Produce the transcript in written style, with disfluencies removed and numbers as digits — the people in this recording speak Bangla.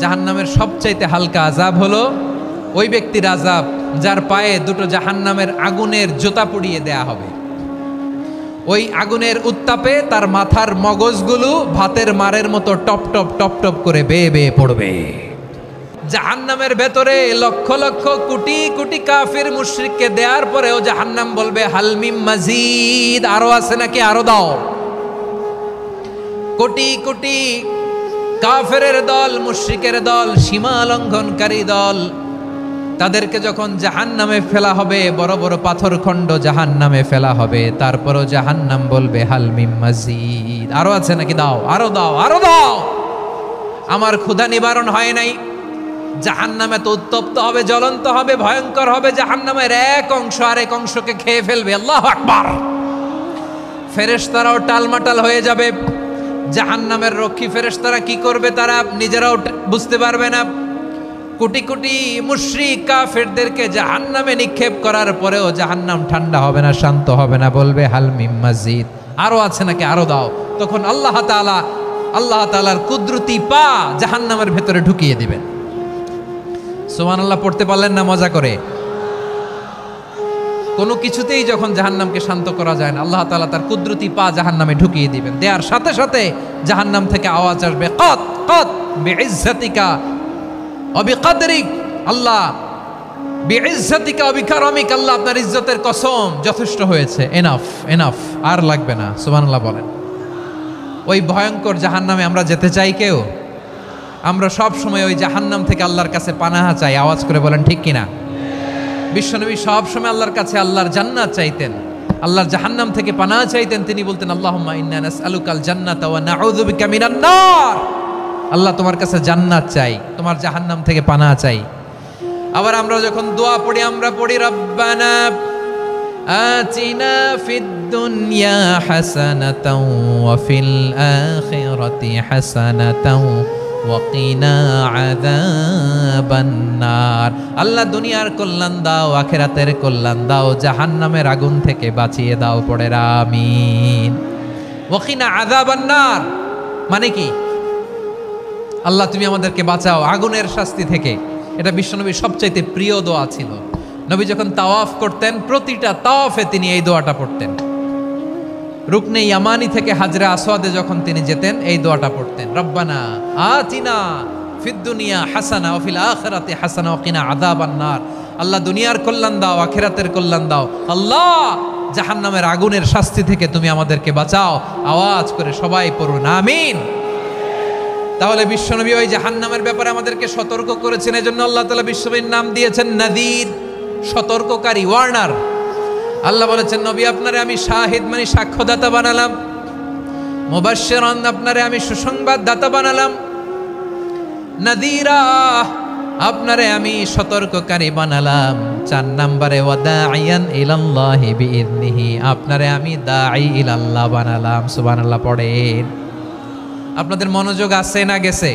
জাহান্নামের সবচাইতে হালকা আযাব হলো ওই ব্যক্তির আযাব যার পায়ে দুটো জাহান্নামের আগুনের জুতা পুড়িয়ে দেয়া হবে। ওই আগুনের উত্তাপে তার মাথার মগজগুলো ভাতের মারের মতো টপ টপ টপ টপ করে বেয়ে বেয়ে পড়বে। জাহান্নামের ভেতরে লক্ষ লক্ষ কোটি কোটি কাফির মুশরিককে দেওয়ার পরেও জাহান্নাম বলবে হাল মিম মাজিদ, আরো আছে নাকি, আরো দাও। কোটি কোটি কাফেরের দল, মুশরিকের দল, সীমা লঙ্ঘনকারী দল, তাদেরকে যখন জাহান্নামে ফেলা হবে, বড় বড় পাথর খণ্ড জাহান্নামে ফেলা হবে, তারপরও জাহান্নাম বলবে হাল মিম মাজিদ, আরো আছে নাকি, দাও, আরো দাও, আরো দাও। আমার ক্ষুধা নিবারণ হয় নাই। জাহান্নামে তো উত্তপ্ত হবে, জ্বলন্ত হবে, ভয়ঙ্কর হবে। জাহান্নামের এক অংশ আরেক অংশকে খেয়ে ফেলবে। আল্লাহু আকবার। ফেরেশতারাও টালমাটাল হয়ে যাবে। জাহান্নামের রক্ষী ফেরেশতারা কি করবে তারা নিজেরাও বুঝতে পারবে না। কোটি কোটি মুশরিক কাফেরদেরকে জাহান্নামে নিক্ষেপ করার পরেও জাহান্নাম ঠান্ডা হবে না, শান্ত হবে না, বলবে হাল মিম মাজিদ, আরো আছে নাকি, আরো দাও। তখন আল্লাহ তাআলার কুদরতি পা জাহান্নামের ভেতরে ঢুকিয়ে দিবেন। সুবহানাল্লাহ পড়তে পারলেন না মজা করে? কোনো কিছুতেই যখন জাহান্নামকে শান্ত করা যায় না, আল্লাহ তাআলা তার কুদরতি পা জাহান্নামে ঢুকিয়ে দিবেন। দেওয়ার সাথে সাথে জাহান্নাম থেকে আওয়াজ আসবে, কত কত বিইজ্জাতিকা ওয়া বিকদরিক, আল্লাহ বিইজ্জাতিকা ওয়া বিকারামিক, আল্লাহ আপনার ইজ্জতের কসম, যথেষ্ট হয়েছে, এনাফ এনাফ, আর লাগবে না। সুবহানাল্লাহ বলেন। ওই ভয়ঙ্কর জাহান্নামে আমরা যেতে চাই কেউ? আমরা সব সময় ওই জাহান্নাম থেকে আল্লাহর কাছে পানাহা চাই। আওয়াজ করে বলেন ঠিক কিনা? বিশ্বনবী সব সময় আল্লাহর কাছে আল্লাহর জান্নাত চাইতেন, আল্লাহর জাহান্নাম থেকে পানাহা চাইতেন। তিনি বলতেন আল্লাহুম্মা ইন্না নাসআলুকাল জান্নাতা ওয়া নাউযু বিকা মিনান নার। আল্লাহ তোমার কাছে জান্নাত চাই, তোমার জাহান্নাম থেকে পানাহা চাই। আবার আমরা যখন দোয়া পড়ি, আমরা পড়ি রব্বানা আতিনা ফিদ দুনিয়া হাসানাতাও ওয়া ফিল আখিরাতি হাসানাতাও ওয়াকিনা আযাবান নার। আল্লাহ দুনিয়ার কল্যাণ দাও, আখিরাতের কল্যাণ দাও, জাহান্নামের আগুন থেকে বাঁচিয়ে দাও। পড়ে আমিন। ওয়াকিনা আযাবান নার মানে কি? আল্লাহ তুমি আমাদেরকে বাঁচাও আগুনের শাস্তি থেকে। এটা বিশ্বনবীর সবচাইতে প্রিয় দোয়া ছিল। নবী যখন তাওয়াফ করতেন, প্রতিটা তাওয়াফে তিনি এই দোয়াটা পড়তেন। রুকনে ইয়ামানি থেকে হাজরে আসওয়াদে যখন তিনি যেতেন, এই দোয়াটা পড়তেন, রব্বানা আতিনা ফিদ দুনিয়া হাসানা ওয়া ফিল আখিরাতি হাসানা ওয়া কিনা আযাবান নার। আল্লাহ দুনিয়ার কল্যাণ দাও, আখিরাতের কল্যাণ দাও। আল্লাহ জাহান্নামের আগুনের শাস্তি থেকে তুমি আমাদেরকে বাঁচাও। আওয়াজ করে সবাই পড়ুন আমিন। তাহলে বিশ্বনবী ওই জাহান্নামের ব্যাপারে আমাদেরকে সতর্ক করেছেন। এজন্য আল্লাহ তাআলা বিশ্বনবীর নাম দিয়েছেন নাযীর, সতর্ককারী, ওয়ার্নার। আল্লাহ বলেছেন নবী আপনারে আমি শাহিদ মানে সাক্ষ্যদাতা বানালাম, মুবাশশিরান আপনারে আমি সুসংবাদ দাতা বানালাম, নাযীরা আপনারে আমি সতর্ককারী বানালাম। 4 নম্বরে ওয়াদাইয়ান ইলাল্লাহি বিইذনিহি, আপনারে আমি দাঈ ইলাল্লাহ বানালাম। সুবহানাল্লাহ পড়েন। আপনাদের মনোযোগ আছে না গেছে?